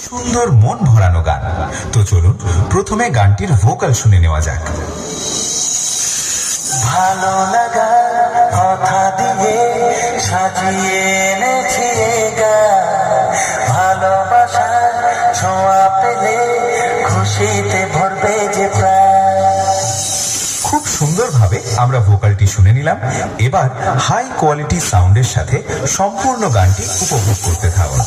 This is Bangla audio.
সুন্দর মন ভরানো গান। তো চলুন প্রথমে গানটির ভোকাল শুনে নেওয়া যাক। ভালো লাগার কথা দিয়ে সাজিয়ে এনেছি গান, ভালোবাসার ছোঁয়া পেলে খুশিতে ভরবে যে প্রাণ। খুব সুন্দরভাবে আমরা ভোকালটি শুনে নিলাম। এবার হাই কোয়ালিটি সাউন্ডের সাথে সম্পূর্ণ গানটি উপভোগ করতে থাকুন।